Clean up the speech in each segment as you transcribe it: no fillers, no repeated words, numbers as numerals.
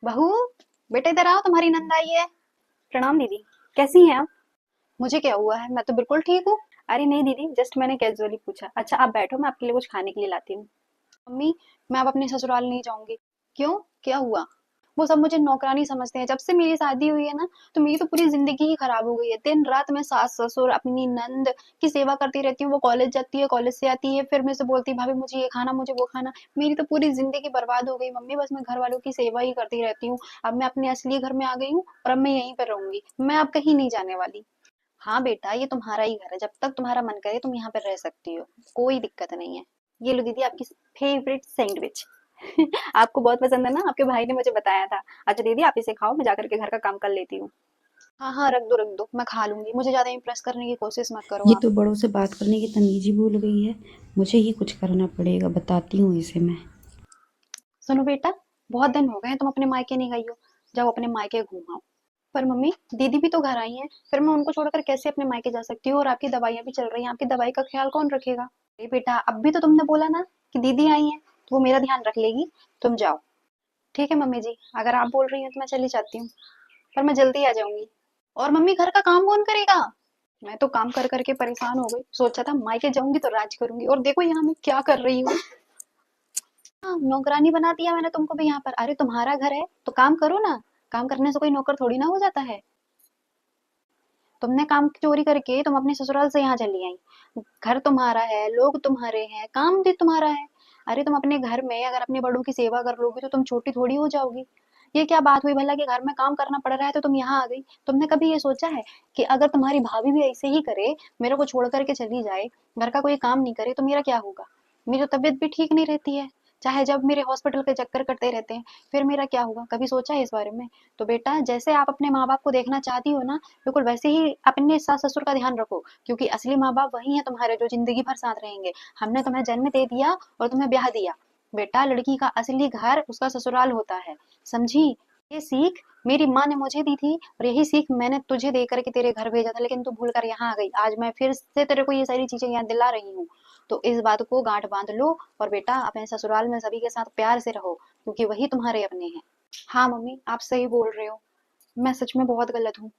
बहू, बेटा इधर आओ, तुम्हारी नंद आई है। प्रणाम दीदी। कैसी हैं आप? मुझे क्या हुआ है, मैं तो बिल्कुल ठीक हूँ। अरे नहीं दीदी, जस्ट मैंने कैजुअली पूछा। अच्छा आप बैठो, मैं आपके लिए कुछ खाने के लिए लाती हूँ। मम्मी, मैं अब अपने ससुराल नहीं जाऊंगी। क्यों? क्या हुआ? वो सब मुझे नौकरानी समझते हैं। जब से मेरी शादी हुई है ना, तो मेरी तो पूरी जिंदगी ही खराब हो गई है। दिन रात मैं सास ससुर अपनी नंद की सेवा करती रहती हूँ। वो कॉलेज जाती है, कॉलेज से आती है, फिर मेरे से बोलती है भाभी मुझे ये खाना, मुझे वो खाना। मेरी तो पूरी जिंदगी बर्बाद हो गई मम्मी। बस मैं घर वालों की सेवा ही करती रहती हूँ। अब मैं अपने असली घर में आ गई हूँ और अब मैं यहीं पर रहूंगी। मैं अब कहीं नहीं जाने वाली। हाँ बेटा, ये तुम्हारा ही घर है। जब तक तुम्हारा मन करे तुम यहाँ पर रह सकती हो। कोई दिक्कत नहीं है। ये लो दीदी, आपकी फेवरेट सैंडविच। आपको बहुत पसंद है ना, आपके भाई ने मुझे बताया था। अच्छा दीदी आप इसे खाओ, मैं जाकर के घर का काम कर लेती हूँ। हाँ हाँ, रख दो रख दो, मैं खा लूंगी। मुझे ज्यादा इम्प्रेस करने की कोशिश मत करो ये आप। तो बड़ों से बात करने की तमीज ही भूल गई है। मुझे ही कुछ करना पड़ेगा, बताती हूँ इसे मैं। सुनो बेटा, बहुत दिन हो गए हैं तुम अपने मायके नहीं गई हो। जाओ अपने मायके घूम आओ। पर मम्मी, दीदी भी तो घर आई हैं। फिर मैं उनको छोड़कर कैसे अपने मायके जा सकती हूँ? और आपकी दवाइयाँ भी चल रही हैं। आपकी दवाई का ख्याल कौन रखेगा? अरे बेटा, अब भी तो तुमने बोला ना कि दीदी आई हैं, तो वो मेरा ध्यान रख लेगी। तुम जाओ। ठीक है मम्मी जी, अगर आप बोल रही हैं तो मैं चली जाती हूँ। पर मैं जल्दी आ जाऊंगी। और मम्मी, घर का काम कौन करेगा? मैं तो काम कर करके परेशान हो गई। सोचा था मायके जाऊंगी तो राज करूंगी, और देखो यहाँ मैं क्या कर रही हूँ। हाँ, नौकरानी बना दिया मैंने तुमको भी यहाँ पर। अरे तुम्हारा घर है तो काम करो ना। काम करने से कोई नौकर थोड़ी ना हो जाता है। तुमने काम चोरी करके तुम अपने ससुराल से यहाँ चली आई। घर तुम्हारा है, लोग तुम्हारे हैं, काम भी तुम्हारा है। अरे तुम अपने घर में अगर अपने बड़ों की सेवा कर लोगी तो तुम छोटी थोड़ी हो जाओगी। ये क्या बात हुई भला कि घर में काम करना पड़ रहा है तो तुम यहाँ आ गई? तुमने कभी ये सोचा है कि अगर तुम्हारी भाभी भी ऐसे ही करे, मेरे को छोड़ करके चली जाए, घर का कोई काम नहीं करे, तो मेरा क्या होगा? मेरी तो तबीयत भी ठीक नहीं रहती है। चाहे जब मेरे हॉस्पिटल के चक्कर कटते रहते हैं, फिर मेरा क्या होगा? कभी सोचा है इस बारे में? तो बेटा, जैसे आप अपने माँ बाप को देखना चाहती हो ना, बिल्कुल वैसे ही अपने सास ससुर का ध्यान रखो। क्योंकि असली माँ बाप वही है तुम्हारे, जो जिंदगी भर साथ रहेंगे। हमने तुम्हें जन्म दे दिया और तुम्हें ब्याह दिया। बेटा, लड़की का असली घर उसका ससुराल होता है। समझी? ये सीख मेरी माँ ने मुझे दी थी, और यही सीख मैंने तुझे दे करके तेरे घर भेजा था, लेकिन तू भूल कर यहाँ आ गई। आज मैं फिर से तेरे को ये सारी चीजें याद दिला रही हूँ। तो इस बात को गांठ बांध लो। और बेटा, अपने ससुराल में सभी के साथ प्यार से रहो, क्योंकि वही तुम्हारे अपने हैं। हाँ मम्मी, आप सही बोल रहे हो। मैं सच में बहुत गलत हूँ।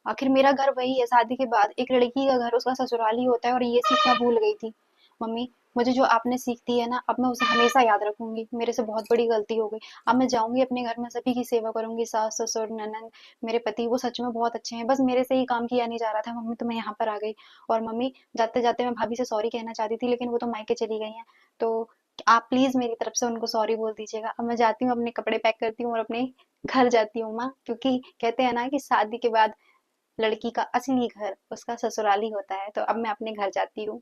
आखिर मेरा घर वही है। शादी के बाद एक लड़की का घर उसका ससुराल ही होता है, और ये सीख मैं भूल गई थी। मम्मी, मुझे जो आपने सीख दी है ना, अब मैं उसे हमेशा याद रखूंगी। मेरे से बहुत बड़ी गलती हो गई। अब मैं जाऊंगी अपने घर में, सभी की सेवा करूंगी। सास ससुर ननद, मेरे पति, वो सच में बहुत अच्छे हैं। बस मेरे से ही काम किया नहीं जा रहा था मम्मी, तो मैं यहाँ पर आ गई। और मम्मी, जाते जाते मैं भाभी से सॉरी कहना चाहती थी, लेकिन वो तो मायके चली गई हैं। तो आप प्लीज मेरी तरफ से उनको सॉरी बोल दीजिएगा। अब मैं जाती हूँ, अपने कपड़े पैक करती हूँ और अपने घर जाती हूँ माँ। क्योंकि कहते हैं ना कि शादी के बाद लड़की का असली घर उसका ससुराल ही होता है। तो अब मैं अपने घर जाती हूँ।